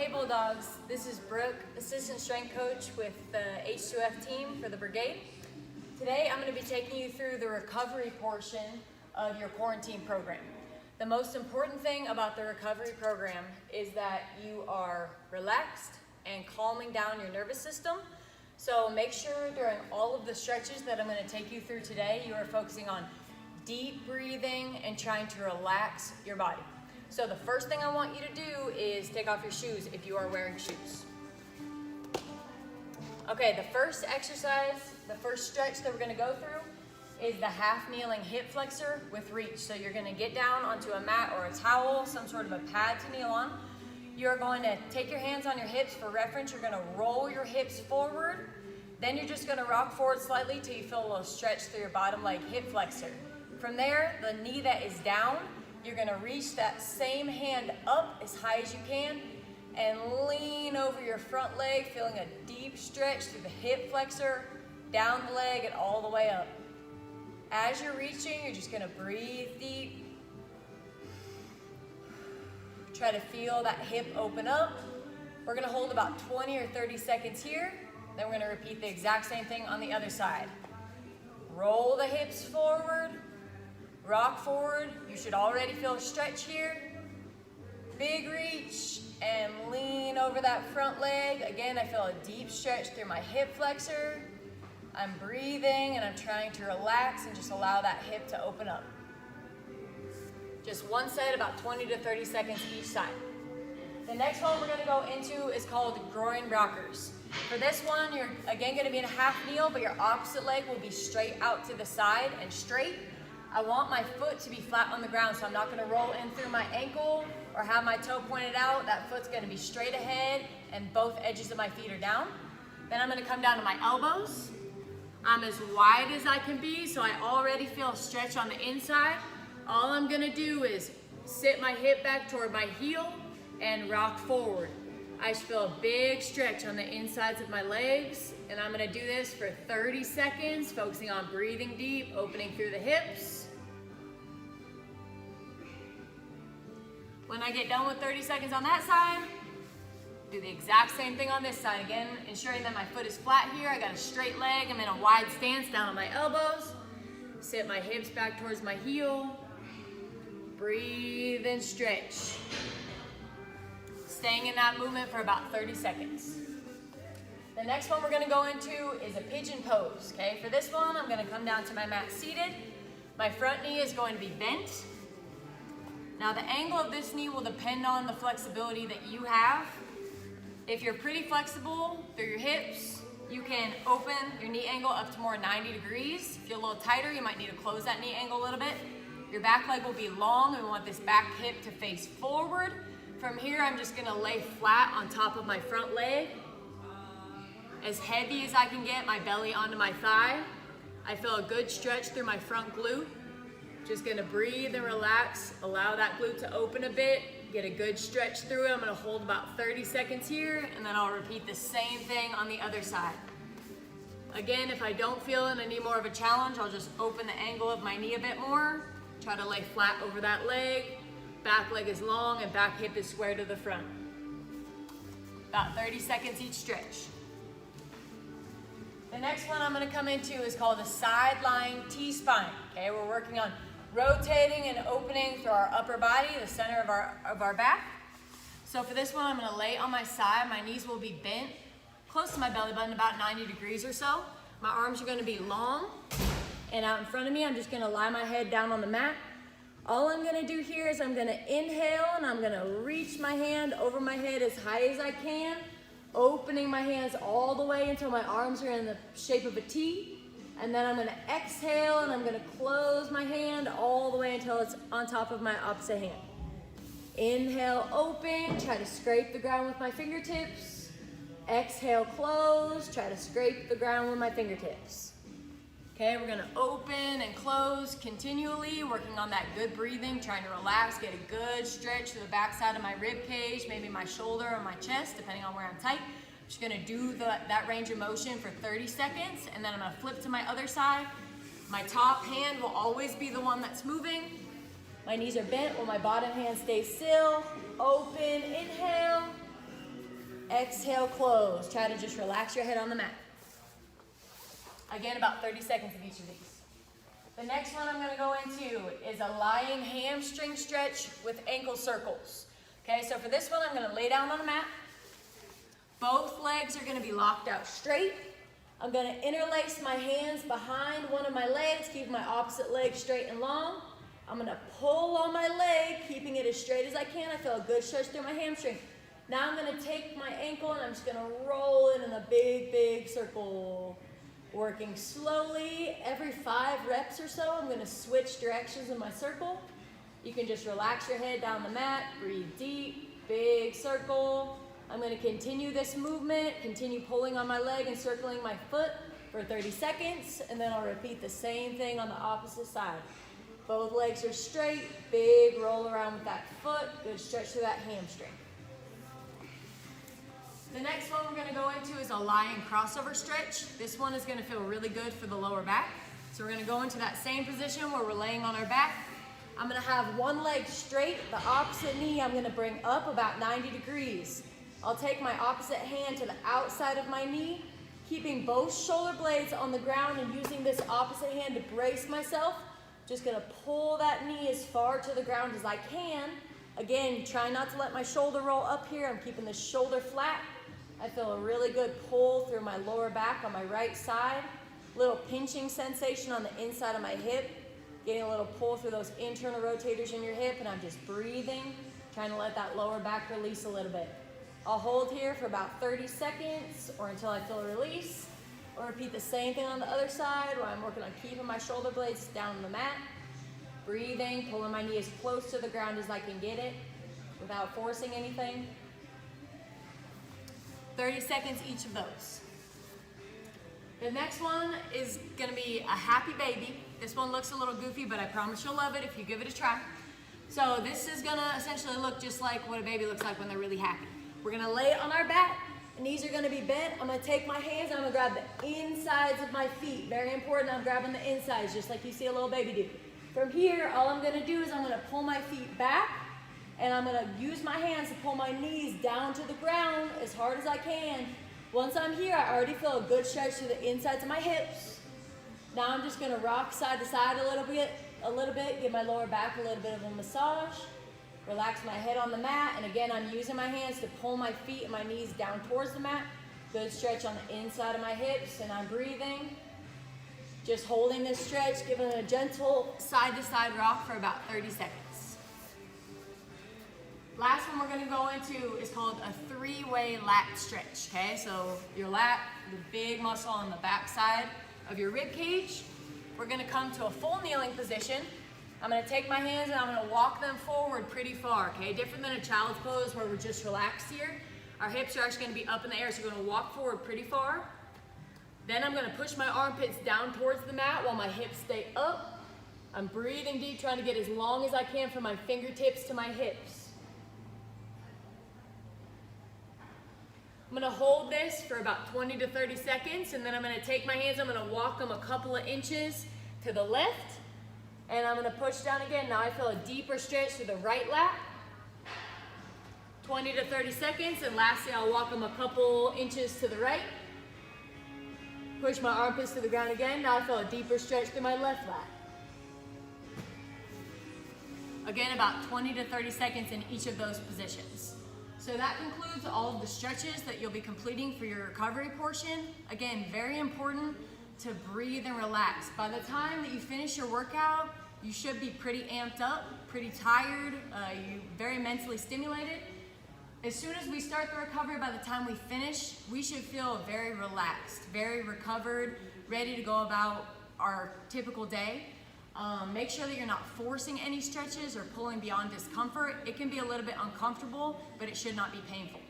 Hey Bulldogs, this is Brooke, Assistant Strength Coach with the H2F team for the Brigade. Today I'm going to be taking you through the recovery portion of your quarantine program. The most important thing about the recovery program is that you are relaxed and calming down your nervous system. So make sure during all of the stretches that I'm going to take you through today, you are focusing on deep breathing and trying to relax your body. So the first thing I want you to do is take off your shoes if you are wearing shoes. Okay, the first exercise, the first stretch that we're gonna go through is the half kneeling hip flexor with reach. So you're gonna get down onto a mat or a towel, some sort of a pad to kneel on. You're going to take your hands on your hips for reference. You're gonna roll your hips forward. Then you're just gonna rock forward slightly till you feel a little stretch through your bottom leg hip flexor. From there, the knee that is down, you're gonna reach that same hand up as high as you can and lean over your front leg, feeling a deep stretch through the hip flexor, down the leg and all the way up. As you're reaching, you're just gonna breathe deep. Try to feel that hip open up. We're gonna hold about 20 or 30 seconds here. Then we're gonna repeat the exact same thing on the other side. Roll the hips forward. Rock forward, you should already feel a stretch here. Big reach and lean over that front leg. Again, I feel a deep stretch through my hip flexor. I'm breathing and I'm trying to relax and just allow that hip to open up. Just one set, about 20 to 30 seconds each side. The next one we're gonna go into is called groin rockers. For this one, you're again gonna be in a half kneel, but your opposite leg will be straight out to the side and straight. I want my foot to be flat on the ground, so I'm not gonna roll in through my ankle or have my toe pointed out. That foot's gonna be straight ahead and both edges of my feet are down. Then I'm gonna come down to my elbows. I'm as wide as I can be, so I already feel a stretch on the inside. All I'm gonna do is sit my hip back toward my heel and rock forward. I just feel a big stretch on the insides of my legs, and I'm gonna do this for 30 seconds, focusing on breathing deep, opening through the hips. When I get done with 30 seconds on that side, do the exact same thing on this side. Again, ensuring that my foot is flat here. I got a straight leg. I'm in a wide stance down on my elbows. Sit my hips back towards my heel. Breathe and stretch. Staying in that movement for about 30 seconds. The next one we're gonna go into is a pigeon pose, okay? For this one, I'm gonna come down to my mat seated. My front knee is going to be bent. Now the angle of this knee will depend on the flexibility that you have. If you're pretty flexible through your hips, you can open your knee angle up to more 90 degrees. If you're a little tighter, you might need to close that knee angle a little bit. Your back leg will be long, and we want this back hip to face forward. From here, I'm just gonna lay flat on top of my front leg. As heavy as I can get my belly onto my thigh. I feel a good stretch through my front glute. Just gonna breathe and relax, allow that glute to open a bit, get a good stretch through it. I'm gonna hold about 30 seconds here, and then I'll repeat the same thing on the other side. Again, if I don't feel it and I need more of a challenge, I'll just open the angle of my knee a bit more, try to lay flat over that leg. Back leg is long and back hip is square to the front. About 30 seconds each stretch. The next one I'm gonna come into is called a sideline T-spine. Okay, we're working on rotating and opening through our upper body, the center of our back. So for this one, I'm gonna lay on my side. My knees will be bent close to my belly button, about 90 degrees or so. My arms are gonna be long, and out in front of me, I'm just gonna lie my head down on the mat. All I'm gonna do here is I'm gonna inhale, and I'm gonna reach my hand over my head as high as I can, opening my hands all the way until my arms are in the shape of a T. And then I'm gonna exhale, and I'm gonna close my hand all the way until it's on top of my opposite hand. Inhale, open, try to scrape the ground with my fingertips. Exhale, close, try to scrape the ground with my fingertips. Okay, we're gonna open and close continually, working on that good breathing, trying to relax, get a good stretch to the back side of my rib cage, maybe my shoulder or my chest, depending on where I'm tight. Just gonna do that range of motion for 30 seconds, and then I'm gonna flip to my other side. My top hand will always be the one that's moving. My knees are bent while my bottom hand stays still. Open, inhale. Exhale, close. Try to just relax your head on the mat. Again, about 30 seconds of each of these. The next one I'm going to go into is a lying hamstring stretch with ankle circles. Okay, so for this one, I'm going to lay down on the mat. Both legs are going to be locked out straight. I'm going to interlace my hands behind one of my legs, keeping my opposite leg straight and long. I'm going to pull on my leg, keeping it as straight as I can. I feel a good stretch through my hamstring. Now I'm going to take my ankle and I'm just going to roll it in a big, big circle. Working slowly, every 5 reps or so, I'm going to switch directions in my circle. You can just relax your head down the mat, breathe deep, big circle. I'm going to continue this movement, continue pulling on my leg and circling my foot for 30 seconds, and then I'll repeat the same thing on the opposite side. Both legs are straight, big roll around with that foot, good stretch through that hamstring. The next one we're going to go into is a lying crossover stretch. This one is going to feel really good for the lower back. So we're going to go into that same position where we're laying on our back. I'm going to have one leg straight, the opposite knee I'm going to bring up about 90 degrees. I'll take my opposite hand to the outside of my knee, keeping both shoulder blades on the ground and using this opposite hand to brace myself. Just going to pull that knee as far to the ground as I can. Again, try not to let my shoulder roll up here. I'm keeping the shoulder flat. I feel a really good pull through my lower back on my right side. Little pinching sensation on the inside of my hip. Getting a little pull through those internal rotators in your hip, and I'm just breathing, trying to let that lower back release a little bit. I'll hold here for about 30 seconds or until I feel a release. Or repeat the same thing on the other side where I'm working on keeping my shoulder blades down on the mat. Breathing, pulling my knee as close to the ground as I can get it without forcing anything. 30 seconds each of those. The next one is going to be a happy baby. This one looks a little goofy, but I promise you'll love it if you give it a try. So this is going to essentially look just like what a baby looks like when they're really happy. We're going to lay it on our back. Knees are going to be bent. I'm going to take my hands and I'm going to grab the insides of my feet. Very important, I'm grabbing the insides just like you see a little baby do. From here, all I'm going to do is I'm going to pull my feet back. And I'm going to use my hands to pull my knees down to the ground as hard as I can. Once I'm here, I already feel a good stretch to the insides of my hips. Now I'm just going to rock side to side a little bit, give my lower back a little bit of a massage. Relax my head on the mat. And again, I'm using my hands to pull my feet and my knees down towards the mat. Good stretch on the inside of my hips, and I'm breathing. Just holding this stretch, giving it a gentle side to side rock for about 30 seconds. Last one we're going to go into is called a 3-way lat stretch, okay? So your lat, the big muscle on the back side of your rib cage. We're going to come to a full kneeling position. I'm going to take my hands and I'm going to walk them forward pretty far, okay? Different than a child's pose where we're just relaxed here. Our hips are actually going to be up in the air, so we're going to walk forward pretty far. Then I'm going to push my armpits down towards the mat while my hips stay up. I'm breathing deep, trying to get as long as I can from my fingertips to my hips. I'm going to hold this for about 20 to 30 seconds, and then I'm going to take my hands, I'm going to walk them a couple of inches to the left, and I'm going to push down again. Now I feel a deeper stretch to the right lat. 20 to 30 seconds, and lastly I'll walk them a couple inches to the right. Push my armpits to the ground again. Now I feel a deeper stretch through my left lat. Again, about 20 to 30 seconds in each of those positions. So that concludes all of the stretches that you'll be completing for your recovery portion. Again, very important to breathe and relax. By the time that you finish your workout, you should be pretty amped up, pretty tired, you very mentally stimulated. As soon as we start the recovery, by the time we finish, we should feel very relaxed, very recovered, ready to go about our typical day. Make sure that you're not forcing any stretches or pulling beyond discomfort. It can be a little bit uncomfortable, but it should not be painful.